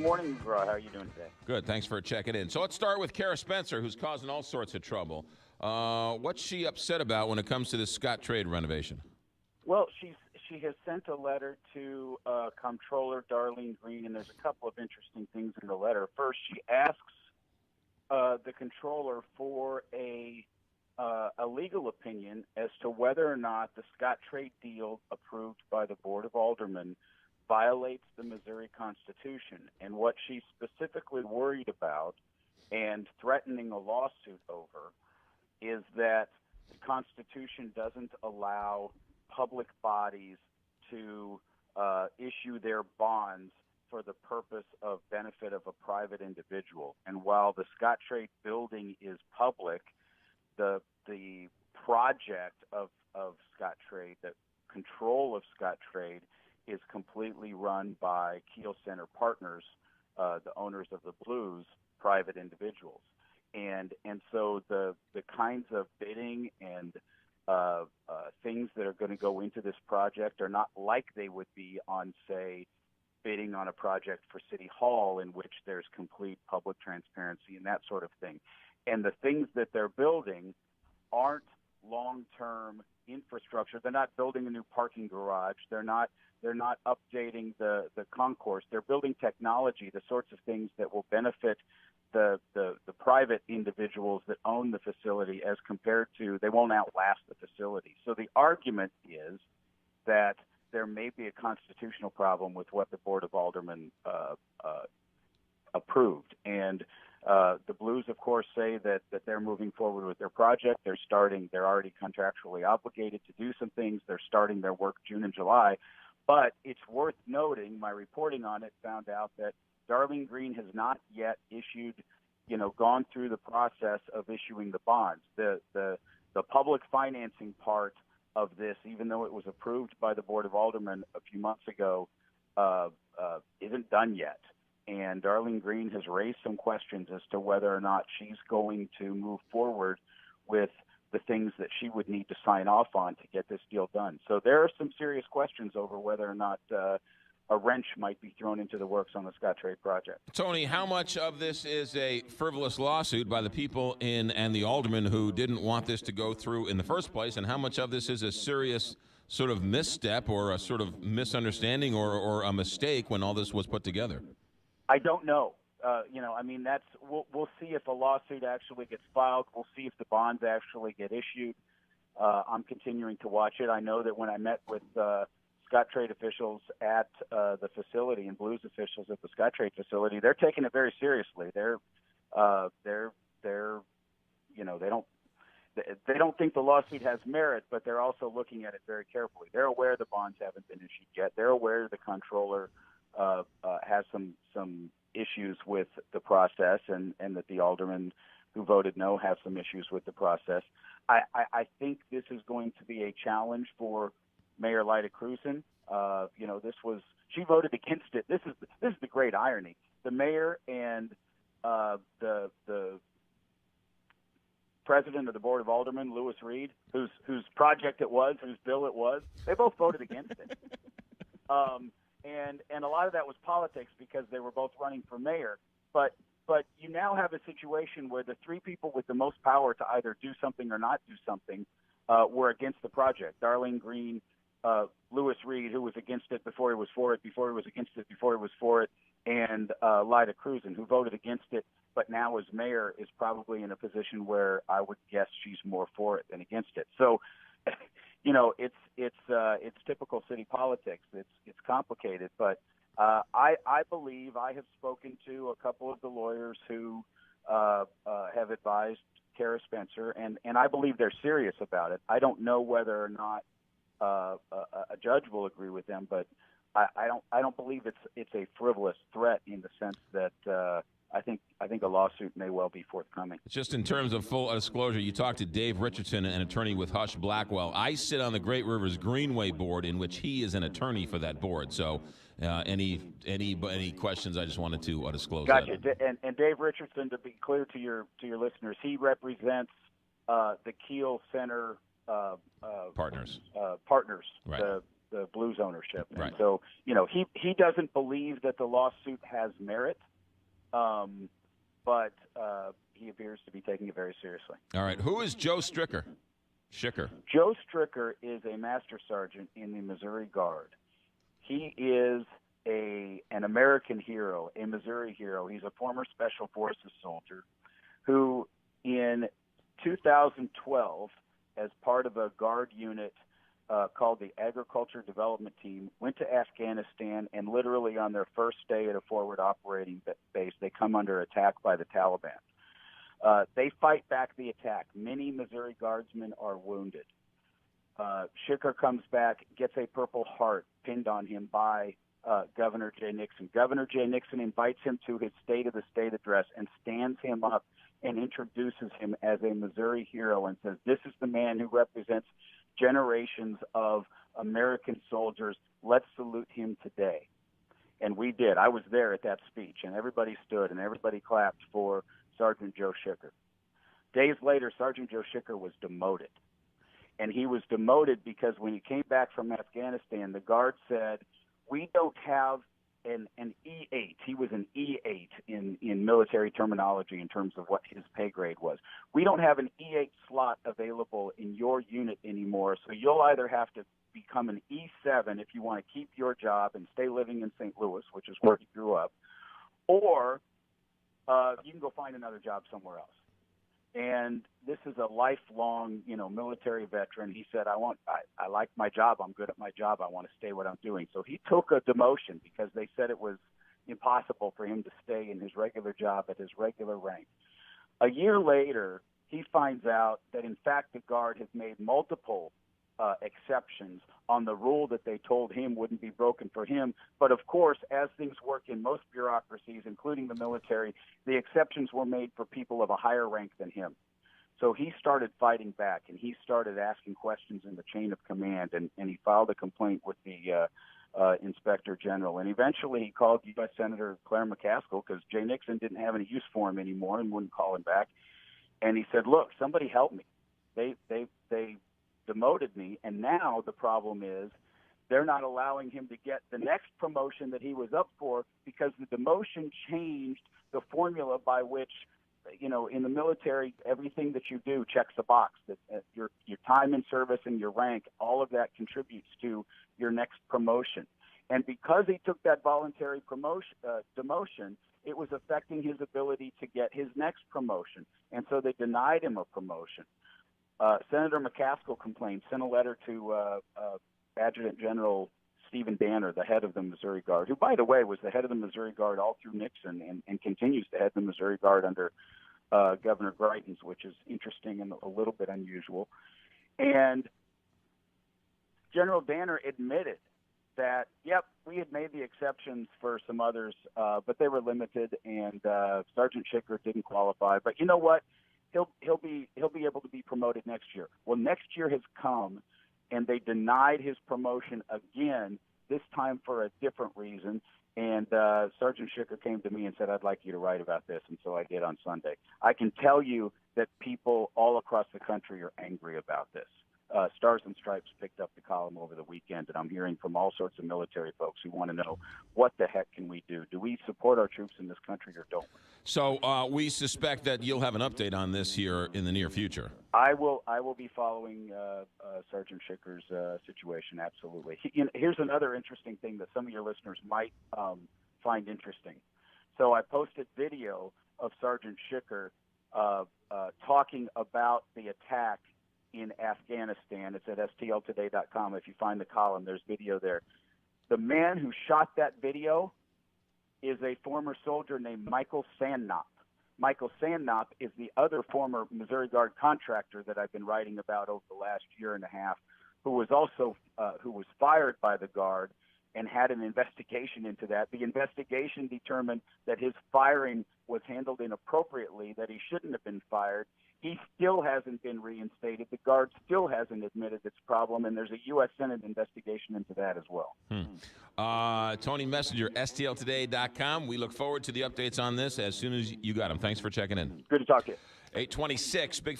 morning, McGraw. How are you doing today? Good. Thanks for checking in. So let's start with Kara Spencer, who's causing all sorts of trouble. What's she upset about when it comes to this Scottrade renovation? Well, she has sent a letter to Comptroller Darlene Green, and there's a couple of interesting things in the letter. First, she asks the Comptroller for a legal opinion as to whether or not the Scottrade deal approved by the Board of Aldermen violates the Missouri Constitution. And what she's specifically worried about and threatening a lawsuit over is that the Constitution doesn't allow public bodies to issue their bonds for the purpose of benefit of a private individual. And while the Scottrade building is public, the project of Scottrade, the control of Scottrade, is completely run by Kiel Center Partners, the owners of the Blues, private individuals. And so the kinds of bidding and things that are going to go into this project are not like they would be on, say, bidding on a project for City Hall, in which there's complete public transparency and that sort of thing. And the things that they're building aren't long-term infrastructure. They're not building a new parking garage. They're not updating the concourse. They're building technology, the sorts of things that will benefit the private individuals that own the facility, as compared to, they won't outlast the facility. So the argument is that there may be a constitutional problem with what the Board of Aldermen approved. And the Blues, of course, say that they're moving forward with their project. They're already contractually obligated to do some things. They're starting their work June and July. But it's worth noting, my reporting on it found out that Darlene Green has not yet gone through the process of issuing the bonds. The public financing part of this, even though it was approved by the Board of Aldermen a few months ago, isn't done yet. And Darlene Green has raised some questions as to whether or not she's going to move forward with the things that she would need to sign off on to get this deal done. So there are some serious questions over whether or not a wrench might be thrown into the works on the Scottrade project. Tony, how much of this is a frivolous lawsuit by the people and the aldermen who didn't want this to go through in the first place, and how much of this is a serious sort of misstep or a sort of misunderstanding or a mistake when all this was put together? I don't know. We'll see if a lawsuit actually gets filed. We'll see if the bonds actually get issued. I'm continuing to watch it. I know that when I met with Scottrade officials at the facility and Blues officials at the Scottrade facility, they're taking it very seriously. They don't think the lawsuit has merit, but they're also looking at it very carefully. They're aware the bonds haven't been issued yet. They're aware the comptroller has some issues with the process, and that the aldermen who voted no have some issues with the process. I think this is going to be a challenge for Mayor Lyda Cruzan. She voted against it. This is the great irony. The mayor and the president of the Board of Aldermen, Lewis Reed, whose project it was, whose bill it was, they both voted against it. And a lot of that was politics, because they were both running for mayor. But you now have a situation where the three people with the most power to either do something or not do something were against the project. Darlene Green, Lewis Reed, who was against it before he was for it, before he was against it, before he was for it, and Lyda Cruzan, who voted against it, but now as mayor is probably in a position where I would guess she's more for it than against it. So, it's typical city politics. It's complicated, but I believe I have spoken to a couple of the lawyers who have advised Kara Spencer, and I believe they're serious about it. I don't know whether or not a judge will agree with them, but I don't believe it's a frivolous threat, in the sense that I think a lawsuit may well be forthcoming. Just in terms of full disclosure, you talked to Dave Richardson, an attorney with Hush Blackwell. I sit on the Great Rivers Greenway board, in which he is an attorney for that board. So any questions, I just wanted to disclose gotcha. that. And Dave Richardson, to be clear to your listeners, he represents the Kiel Center partners. Partners, right. the Blues ownership. Right. And so, he doesn't believe that the lawsuit has merit, but he appears to be taking it very seriously. All right. Who is Joe Schicker? Joe Schicker is a master sergeant in the Missouri Guard. He is an American hero, a Missouri hero. He's a former Special Forces soldier who, in 2012, as part of a Guard unit called the Agriculture Development Team, went to Afghanistan, and literally on their first day at a forward operating base, they come under attack by the Taliban. They fight back the attack. Many Missouri Guardsmen are wounded. Schicker comes back, gets a Purple Heart pinned on him by Governor Jay Nixon. Governor Jay Nixon invites him to his State of the State address and stands him up and introduces him as a Missouri hero and says, this is the man who represents generations of American soldiers. Let's salute him today. And we did. I was there at that speech, and everybody stood and everybody clapped for Sergeant Joe Schicker. Days later, Sergeant Joe Schicker was demoted. And he was demoted because when he came back from Afghanistan, the Guard said, we don't have an E8. He was an E8 in military terminology in terms of what his pay grade was. We don't have an E8 slot available in your unit anymore, so you'll either have to become an E7 if you want to keep your job and stay living in St. Louis, which is where he grew up, or you can go find another job somewhere else. And this is a lifelong, military veteran. He said, I like my job. I'm good at my job. I want to stay what I'm doing. So he took a demotion because they said it was impossible for him to stay in his regular job at his regular rank. A year later, he finds out that, in fact, the Guard has made multiple exceptions on the rule that they told him wouldn't be broken for him. But, of course, as things work in most bureaucracies, including the military, the exceptions were made for people of a higher rank than him. So he started fighting back, and he started asking questions in the chain of command, and he filed a complaint with the Inspector General. And eventually he called U.S. Senator Claire McCaskill because Jay Nixon didn't have any use for him anymore and wouldn't call him back. And he said, look, somebody help me. They demoted me, and now the problem is they're not allowing him to get the next promotion that he was up for because the demotion changed the formula by which, in the military, everything that you do checks a box. That your time in service and your rank, all of that contributes to your next promotion. And because he took that voluntary demotion, it was affecting his ability to get his next promotion, and so they denied him a promotion. Senator McCaskill complained, sent a letter to Adjutant General Stephen Danner, the head of the Missouri Guard, who, by the way, was the head of the Missouri Guard all through Nixon and continues to head the Missouri Guard under Governor Greitens, which is interesting and a little bit unusual. And General Danner admitted that, yep, we had made the exceptions for some others, but they were limited, and Sergeant Schicker didn't qualify. But you know what? He'll be able to be promoted next year. Well, next year has come, and they denied his promotion again, this time for a different reason. And Sergeant Schicker came to me and said, I'd like you to write about this, and so I did on Sunday. I can tell you that people all across the country are angry about this. Stars and Stripes picked up the column over the weekend, and I'm hearing from all sorts of military folks who want to know, what the heck can we do? Do we support our troops in this country or don't we? So we suspect that you'll have an update on this here in the near future. I will be following Sergeant Schicker's situation, absolutely. Here's another interesting thing that some of your listeners might find interesting. So I posted video of Sergeant Schicker talking about the attack in Afghanistan. It's at stltoday.com. If you find the column, there's video there. The man who shot that video is a former soldier named Michael Sandnop. Michael Sandnop is the other former Missouri Guard contractor that I've been writing about over the last year and a half, who was also who was fired by the Guard and had an investigation into that. The investigation determined that his firing was handled inappropriately, that he shouldn't have been fired. He still hasn't been reinstated. The Guard still hasn't admitted its problem, and there's a U.S. Senate investigation into that as well. Tony Messenger, STLtoday.com. We look forward to the updates on this as soon as you got them. Thanks for checking in. Good to talk to you. 826, Big